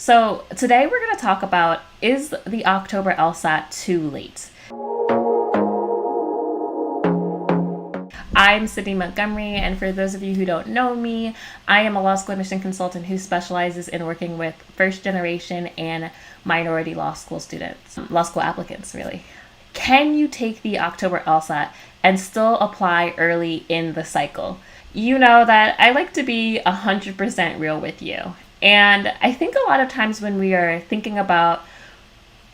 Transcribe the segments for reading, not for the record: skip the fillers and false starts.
So today we're going to talk about, is the October LSAT too late? I'm Sydney Montgomery, and for those of you who don't know me, I am a law school admission consultant who specializes in working with first generation and minority law school students, law school applicants, really. Can you take the October LSAT and still apply early in the cycle? You know that I like to be 100% real with you. And I think a lot of times when we are thinking about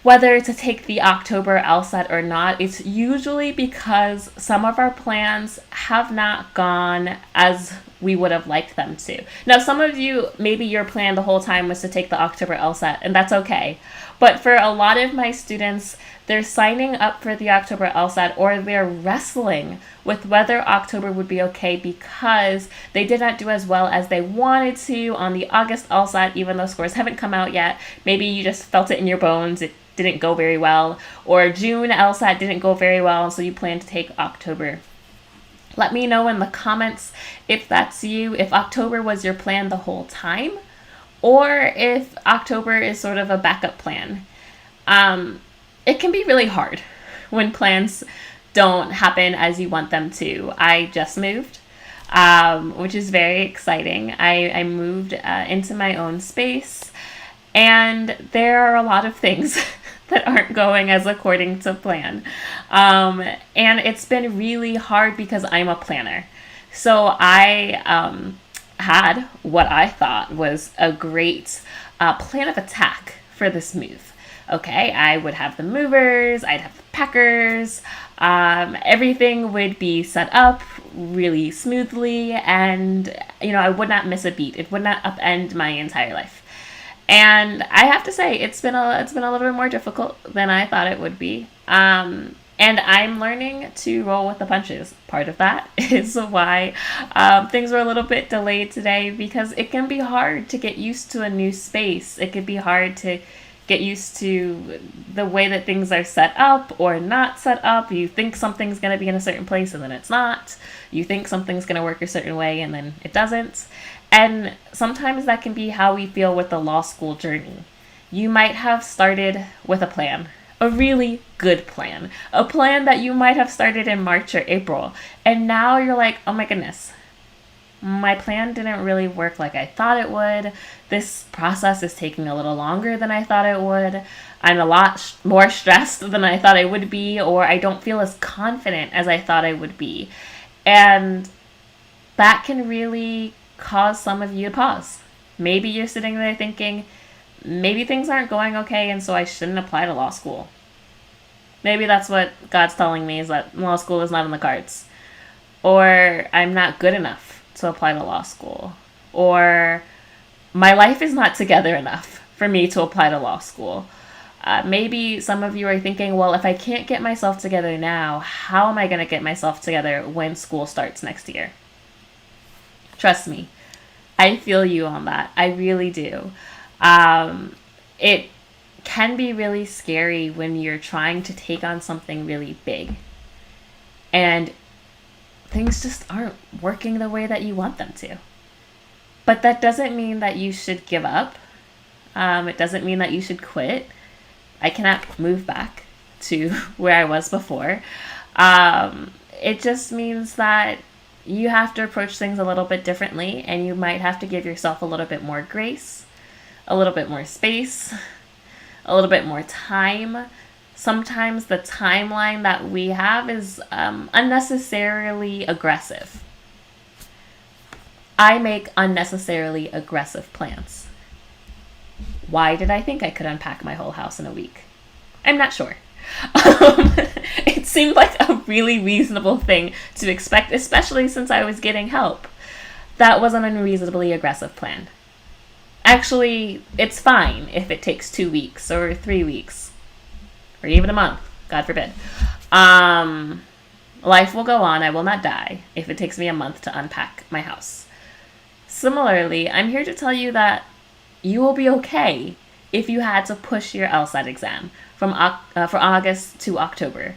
whether to take the October LSAT or not, it's usually because some of our plans have not gone as we would have liked them to. Now, some of you, maybe your plan the whole time was to take the October LSAT, and that's okay. But for a lot of my students, they're signing up for the October LSAT, or they're wrestling with whether October would be okay because they did not do as well as they wanted to on the August LSAT, even though scores haven't come out yet. Maybe you just felt it in your bones. It didn't go very well. Or June LSAT didn't go very well, so you plan to take October. Let me know in the comments if that's you, if October was your plan the whole time, or if October is sort of a backup plan. It can be really hard when plans don't happen as you want them to. I just moved, which is very exciting. I moved into my own space, and there are a lot of things that aren't going as according to plan. And it's been really hard because I'm a planner. So I had what I thought was a great plan of attack for this move. Okay, I would have the movers, I'd have the packers, everything would be set up really smoothly, and I would not miss a beat. It would not upend my entire life. And I have to say, it's been a little bit more difficult than I thought it would be. And I'm learning to roll with the punches. Part of that is why things were a little bit delayed today, because it can be hard to get used to a new space. It could be hard to get used to the way that things are set up or not set up. You think something's going to be in a certain place and then it's not. You think something's going to work a certain way and then it doesn't. And sometimes that can be how we feel with the law school journey. You might have started with a plan, a really good plan, a plan that you might have started in March or April. And now you're like, oh my goodness, my plan didn't really work like I thought it would. This process is taking a little longer than I thought it would. I'm a lot more stressed than I thought I would be, or I don't feel as confident as I thought I would be. And that can really cause some of you to pause. Maybe you're sitting there thinking, maybe things aren't going okay, and so I shouldn't apply to law school. Maybe that's what God's telling me, is that law school is not in the cards. Or I'm not good enough to apply to law school. Or my life is not together enough for me to apply to law school. Maybe some of you are thinking, well, if I can't get myself together now, how am I going to get myself together when school starts next year? Trust me, I feel you on that. I really do. It can be really scary when you're trying to take on something really big and things just aren't working the way that you want them to. But that doesn't mean that you should give up. It doesn't mean that you should quit. I cannot move back to where I was before. It just means that you have to approach things a little bit differently, and you might have to give yourself a little bit more grace, a little bit more space, a little bit more time. Sometimes the timeline that we have is unnecessarily aggressive. I make unnecessarily aggressive plans. Why did I think I could unpack my whole house in a week? I'm not sure. It seemed like a really reasonable thing to expect, especially since I was getting help. That was an unreasonably aggressive plan. Actually, it's fine if it takes 2 weeks or 3 weeks or even a month, God forbid. Life will go on. I will not die if it takes me a month to unpack my house. Similarly, I'm here to tell you that you will be okay if you had to push your LSAT exam from August to October.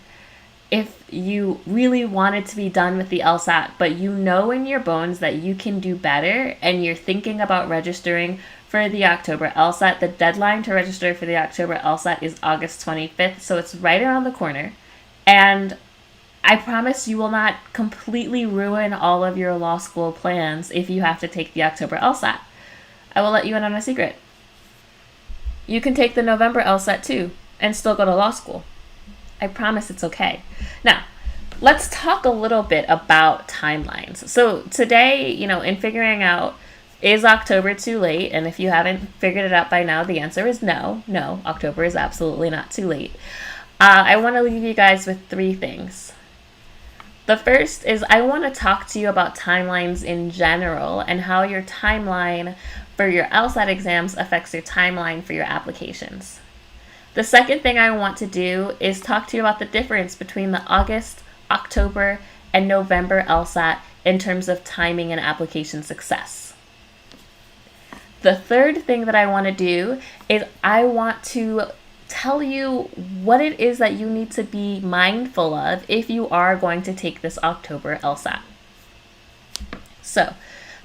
If you really wanted to be done with the LSAT, but you know in your bones that you can do better, and you're thinking about registering for the October LSAT. The deadline to register for the October LSAT is August 25th, so it's right around the corner. And I promise you will not completely ruin all of your law school plans if you have to take the October LSAT. I will let you in on a secret. You can take the November LSAT too and still go to law school. I promise it's okay. Now, let's talk a little bit about timelines. So today, in figuring out, is October too late? And if you haven't figured it out by now, the answer is no. No, October is absolutely not too late. I want to leave you guys with 3 things. The first is I want to talk to you about timelines in general and how your timeline for your LSAT exams affects your timeline for your applications. The second thing I want to do is talk to you about the difference between the August, October, and November LSAT in terms of timing and application success. The third thing that I want to do is I want to tell you what it is that you need to be mindful of if you are going to take this October LSAT. So,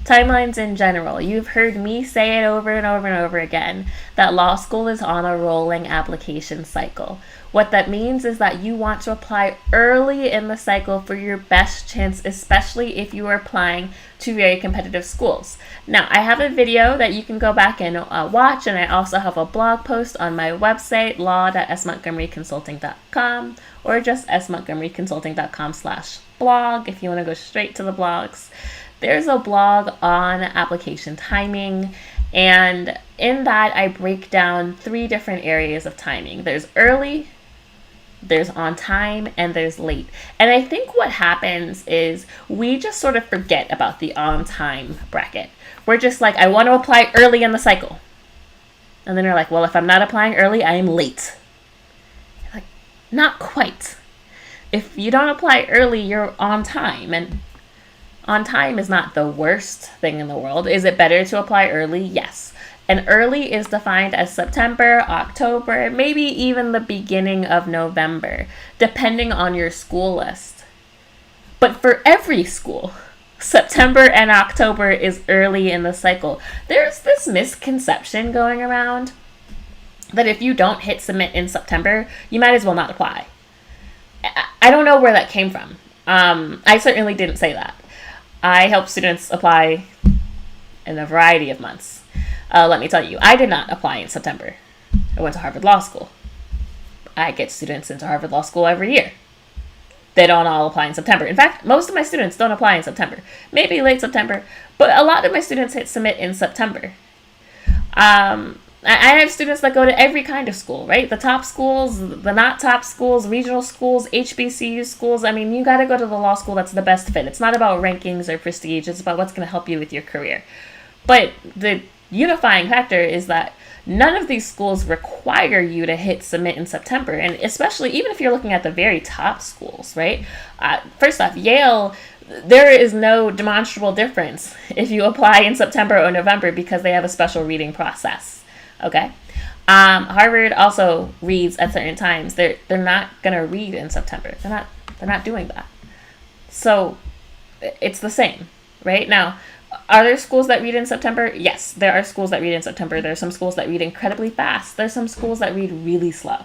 timelines in general. You've heard me say it over and over and over again that law school is on a rolling application cycle. What that means is that you want to apply early in the cycle for your best chance, especially if you are applying to very competitive schools. Now, I have a video that you can go back and watch, and I also have a blog post on my website, law.smontgomeryconsulting.com, or just smontgomeryconsulting.com/blog if you want to go straight to the blogs. There's a blog on application timing, and in that I break down 3 different areas of timing. There's early, there's on time, and there's late. And I think what happens is we just sort of forget about the on time bracket. We're just like, I want to apply early in the cycle. And then you're like, well, if I'm not applying early, I am late. You're like, not quite. If you don't apply early, you're on time. And on time is not the worst thing in the world. Is it better to apply early? Yes. And early is defined as September, October, maybe even the beginning of November, depending on your school list. But for every school, September and October is early in the cycle. There's this misconception going around that if you don't hit submit in September, you might as well not apply. I don't know where that came from. I certainly didn't say that. I help students apply in a variety of months. Let me tell you, I did not apply in September. I went to Harvard Law School. I get students into Harvard Law School every year. They don't all apply in September. In fact, most of my students don't apply in September. Maybe late September, but a lot of my students hit submit in September. I have students that go to every kind of school, right? The top schools, the not top schools, regional schools, HBCU schools. I mean, you got to go to the law school that's the best fit. It's not about rankings or prestige. It's about what's going to help you with your career. But the unifying factor is that none of these schools require you to hit submit in September. And especially, even if you're looking at the very top schools, right? First off, Yale, there is no demonstrable difference if you apply in September or November because they have a special reading process. Okay. Harvard also reads at certain times. They're not gonna read in September. They're not doing that. So it's the same, right? Now, are there schools that read in September? Yes, there are schools that read in September. There are some schools that read incredibly fast. There's some schools that read really slow.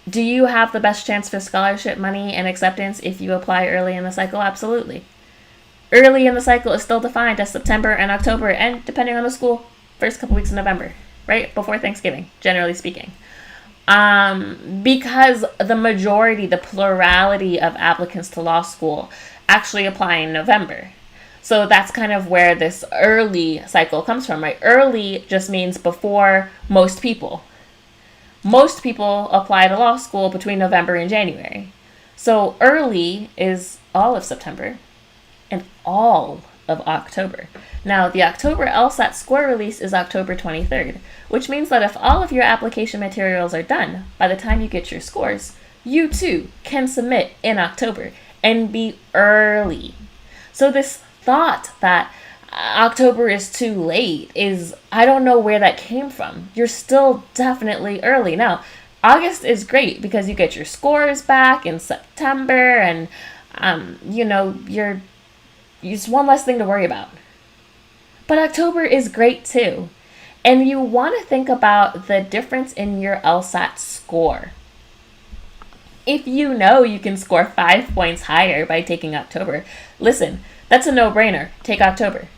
Do you have the best chance for scholarship money and acceptance if you apply early in the cycle? Absolutely. Early in the cycle is still defined as September and October, and depending on the school, first couple weeks in November, right? Before Thanksgiving, generally speaking. Because the majority, the plurality of applicants to law school actually apply in November. So that's kind of where this early cycle comes from, right? Early just means before most people. Most people apply to law school between November and January. So early is all of September and all of October. Now, the October LSAT score release is October 23rd, which means that if all of your application materials are done by the time you get your scores, you too can submit in October and be early. So this thought that October is too late is, I don't know where that came from. You're still definitely early. Now, August is great because you get your scores back in September and, you're just one less thing to worry about. But October is great too. And you want to think about the difference in your LSAT score. If you know you can score 5 points higher by taking October, listen, that's a no-brainer. Take October.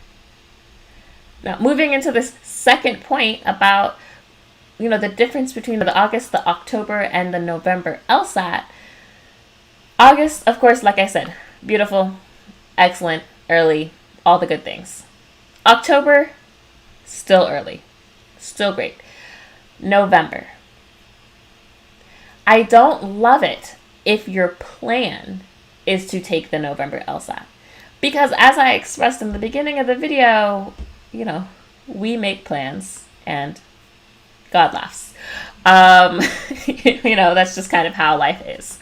Now, moving into this second point about, the difference between the August, the October, and the November LSAT. August, of course, like I said, beautiful, excellent, early, all the good things. October, still early, still great. November. I don't love it if your plan is to take the November LSAT. Because as I expressed in the beginning of the video, we make plans and God laughs. That's just kind of how life is.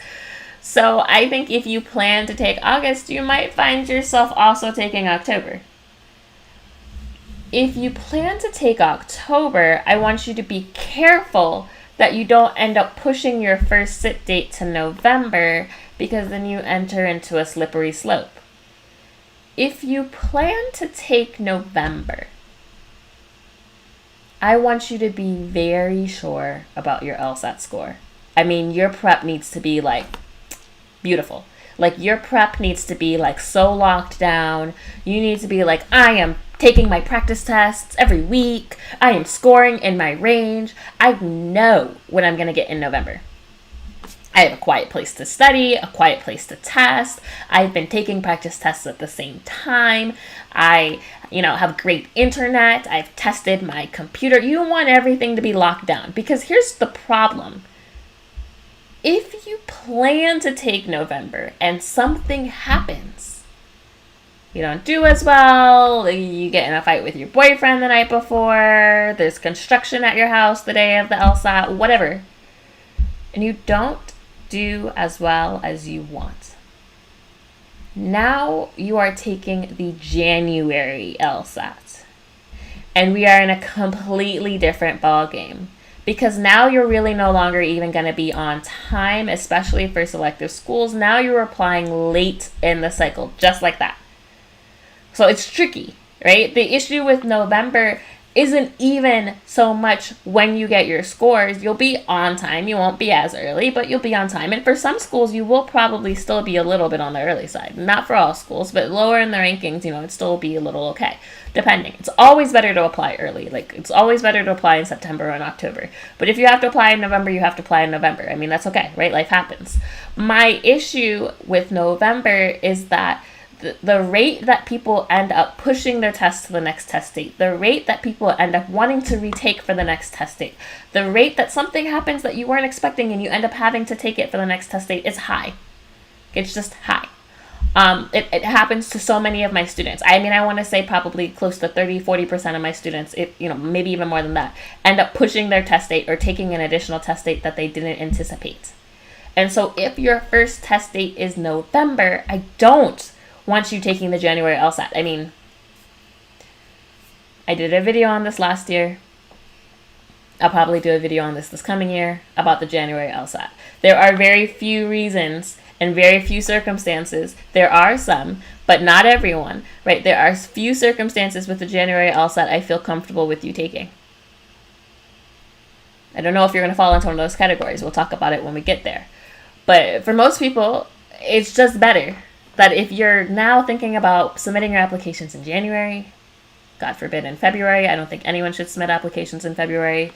So I think if you plan to take August, you might find yourself also taking October. If you plan to take October, I want you to be careful that you don't end up pushing your first sit date to November, because then you enter into a slippery slope. If you plan to take November, I want you to be very sure about your LSAT score. I mean, your prep needs to be beautiful. Your prep needs to be so locked down. You need to be I am taking my practice tests every week. I am scoring in my range. I know what I'm going to get in November. I have a quiet place to study, a quiet place to test. I've been taking practice tests at the same time. I, have great internet. I've tested my computer. You want everything to be locked down, because here's the problem. If you plan to take November and something happens, you don't do as well, you get in a fight with your boyfriend the night before, there's construction at your house the day of the LSAT, whatever, and you don't do as well as you want. Now you are taking the January LSAT, and we are in a completely different ballgame. Because now you're really no longer even going to be on time, especially for selective schools. Now you're applying late in the cycle, just like that. So it's tricky, right? The issue with November isn't even so much when you get your scores. You'll be on time. You won't be as early, but you'll be on time. And for some schools, you will probably still be a little bit on the early side. Not for all schools, but lower in the rankings, it'd still be a little okay, depending. It's always better to apply early. It's always better to apply in September or in October. But if you have to apply in November, you have to apply in November. I mean, that's okay, right? Life happens. My issue with November is that the rate that people end up pushing their test to the next test date, the rate that people end up wanting to retake for the next test date, the rate that something happens that you weren't expecting and you end up having to take it for the next test date is high. It's just high. It happens to so many of my students. I mean, I want to say probably close to 30-40% of my students, maybe even more than that, end up pushing their test date or taking an additional test date that they didn't anticipate. And so if your first test date is November, I don't want you taking the January LSAT. I mean, I did a video on this last year. I'll probably do a video on this coming year about the January LSAT. There are very few reasons and very few circumstances. There are some, but not everyone, right? There are few circumstances with the January LSAT I feel comfortable with you taking. I don't know if you're going to fall into one of those categories. We'll talk about it when we get there. But for most people, it's just better that if you're now thinking about submitting your applications in January, God forbid in February, I don't think anyone should submit applications in February,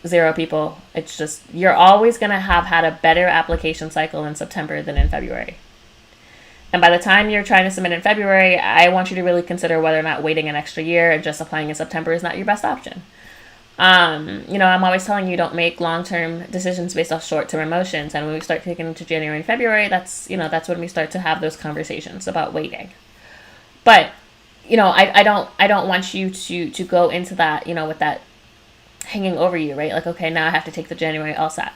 0 people. It's just, you're always going to have had a better application cycle in September than in February. And by the time you're trying to submit in February, I want you to really consider whether or not waiting an extra year and just applying in September is not your best option. I'm always telling you, don't make long-term decisions based off short-term emotions. And when we start taking into January and February, that's when we start to have those conversations about waiting. But, I don't want you to go into that, with that hanging over you, right? Okay, now I have to take the January LSAT.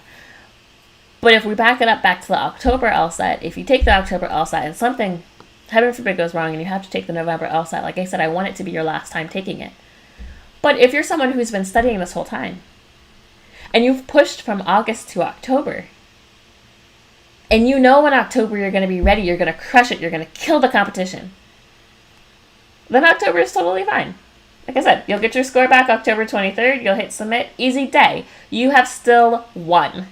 But if we back it up back to the October LSAT, if you take the October LSAT and something, heaven forbid, goes wrong and you have to take the November LSAT, like I said, I want it to be your last time taking it. But if you're someone who's been studying this whole time, and you've pushed from August to October, and in October you're going to be ready, you're going to crush it, you're going to kill the competition, then October is totally fine. Like I said, you'll get your score back October 23rd. You'll hit submit. Easy day. You have still won.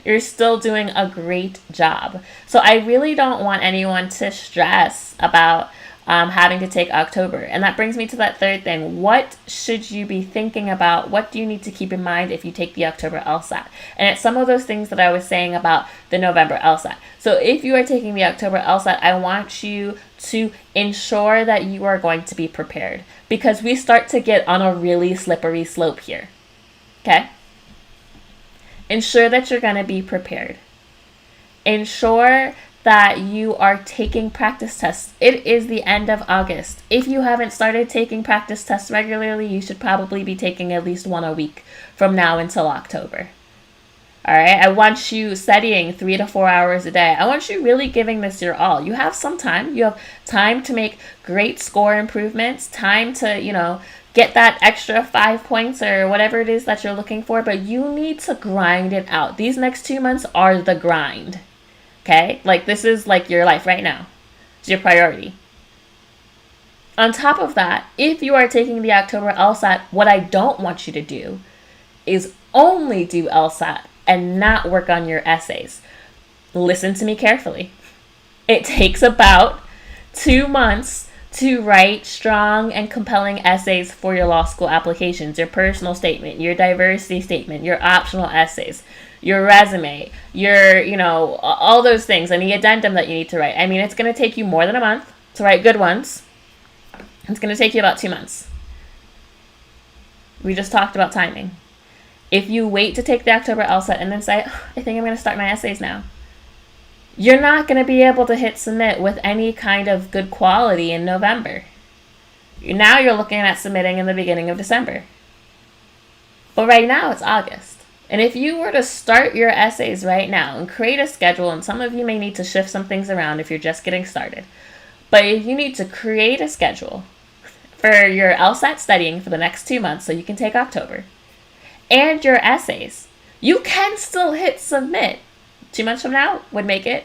You're still doing a great job. So I really don't want anyone to stress about having to take October. And that brings me to that third thing. What should you be thinking about? What do you need to keep in mind if you take the October LSAT? And it's some of those things that I was saying about the November LSAT. So if you are taking the October LSAT, I want you to ensure that you are going to be prepared, because we start to get on a really slippery slope here. Okay? Ensure that you're going to be prepared. Ensure that you are taking practice tests. It is the end of August. If you haven't started taking practice tests regularly, you should probably be taking at least one a week from now until October. All right, I want you studying 3 to 4 hours a day. I want you really giving this your all. You have some time. You have time to make great score improvements, time to, get that extra 5 points or whatever it is that you're looking for, but you need to grind it out. These next 2 months are the grind. Okay? Like, this is like your life right now. It's your priority. On top of that, if you are taking the October LSAT, what I don't want you to do is only do LSAT and not work on your essays. Listen to me carefully. It takes about 2 months to write strong and compelling essays for your law school applications, your personal statement, your diversity statement, your optional essays, your resume, your, all those things, and the addendum that you need to write. I mean, it's going to take you more than a month to write good ones. It's going to take you about 2 months. We just talked about timing. If you wait to take the October LSAT and then say, I think I'm going to start my essays now, you're not going to be able to hit submit with any kind of good quality in November. Now you're looking at submitting in the beginning of December. But right now it's August. And if you were to start your essays right now and create a schedule, and some of you may need to shift some things around if you're just getting started, but if you need to create a schedule for your LSAT studying for the next 2 months so you can take October, and your essays, you can still hit submit. 2 months from now would make it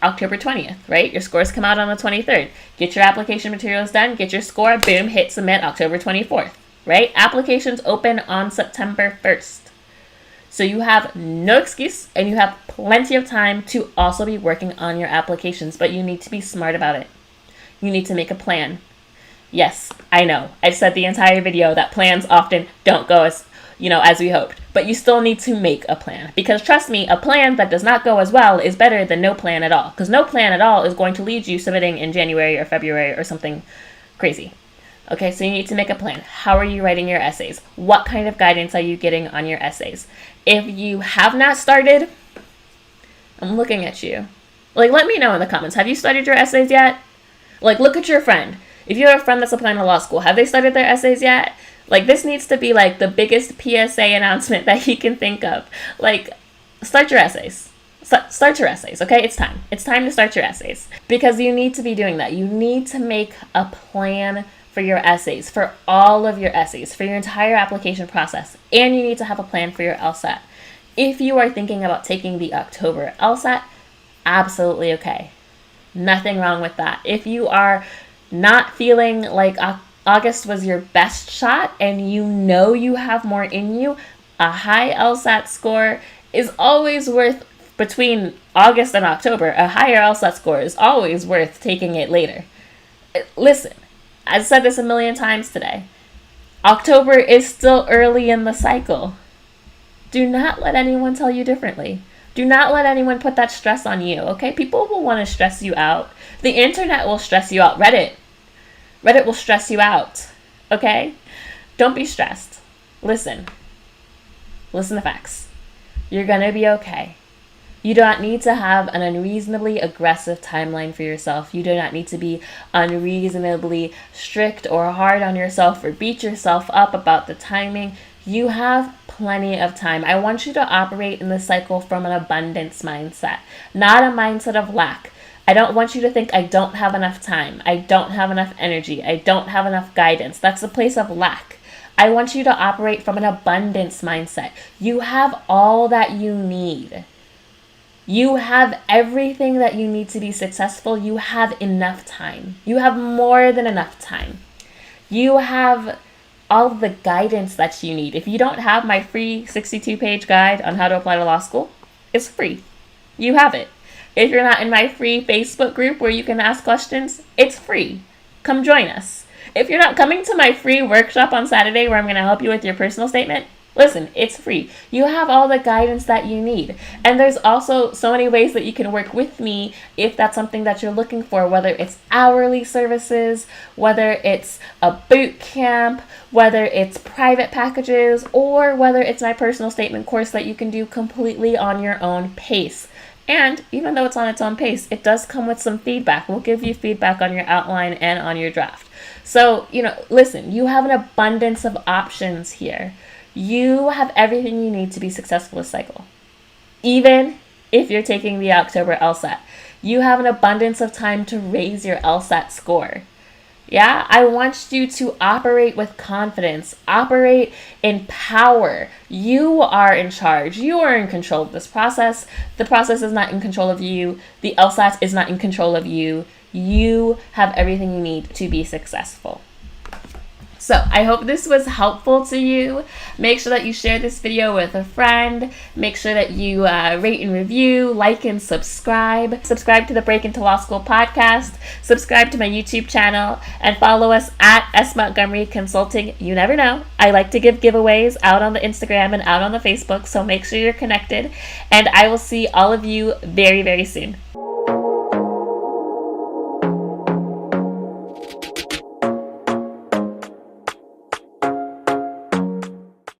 October 20th, right? Your scores come out on the 23rd. Get your application materials done, get your score, boom, hit submit October 24th, right? Applications open on September 1st. So you have no excuse, and you have plenty of time to also be working on your applications, but you need to be smart about it. You need to make a plan. Yes, I know. I've said the entire video that plans often don't go as we hoped, but you still need to make a plan, because trust me, a plan that does not go as well is better than no plan at all, because no plan at all is going to lead you submitting in January or February or something crazy. Okay, so you need to make a plan. How are you writing your essays? What kind of guidance are you getting on your essays? If you have not started, I'm looking at you. Let me know in the comments. Have you started your essays yet? Look at your friend. If you have a friend that's applying to law school, have they started their essays yet? This needs to be the biggest PSA announcement that you can think of. Start your essays. Start your essays, okay? It's time. It's time to start your essays, because you need to be doing that. You need to make a plan for your essays, for all of your essays, for your entire application process, and you need to have a plan for your LSAT. If you are thinking about taking the October LSAT, absolutely okay. Nothing wrong with that. If you are not feeling like August was your best shot and you have more in you, a high LSAT score is always worth, between August and October, a higher LSAT score is always worth taking it later. Listen, I've said this a million times today. October is still early in the cycle. Do not let anyone tell you differently. Do not let anyone put that stress on you, okay? People will want to stress you out. The internet will stress you out. Reddit will stress you out, okay? Don't be stressed. Listen to facts. You're going to be okay. You do not need to have an unreasonably aggressive timeline for yourself. You do not need to be unreasonably strict or hard on yourself or beat yourself up about the timing. You have plenty of time. I want you to operate in the cycle from an abundance mindset, not a mindset of lack. I don't want you to think, I don't have enough time, I don't have enough energy, I don't have enough guidance. That's a place of lack. I want you to operate from an abundance mindset. You have all that you need. You have everything that you need to be successful. You have enough time. You have more than enough time. You have all of the guidance that you need. If you don't have my free 62-page guide on how to apply to law school, it's free. You have it. If you're not in my free Facebook group where you can ask questions, it's free. Come join us. If you're not coming to my free workshop on Saturday where I'm going to help you with your personal statement, listen, it's free. You have all the guidance that you need. And there's also so many ways that you can work with me if that's something that you're looking for, whether it's hourly services, whether it's a boot camp, whether it's private packages, or whether it's my personal statement course that you can do completely on your own pace. And even though it's on its own pace, it does come with some feedback. We'll give you feedback on your outline and on your draft. So, listen, you have an abundance of options here. You have everything you need to be successful this cycle. Even if you're taking the October LSAT, you have an abundance of time to raise your LSAT score. Yeah, I want you to operate with confidence, operate in power. You are in charge. You are in control of this process. The process is not in control of you. The LSAT is not in control of you. You have everything you need to be successful. So I hope this was helpful to you. Make sure that you share this video with a friend. Make sure that you rate and review, like and subscribe. Subscribe to the Break Into Law School podcast. Subscribe to my YouTube channel and follow us at Montgomery Consulting. You never know. I like to give giveaways out on the Instagram and out on the Facebook, so make sure you're connected. And I will see all of you very, very soon.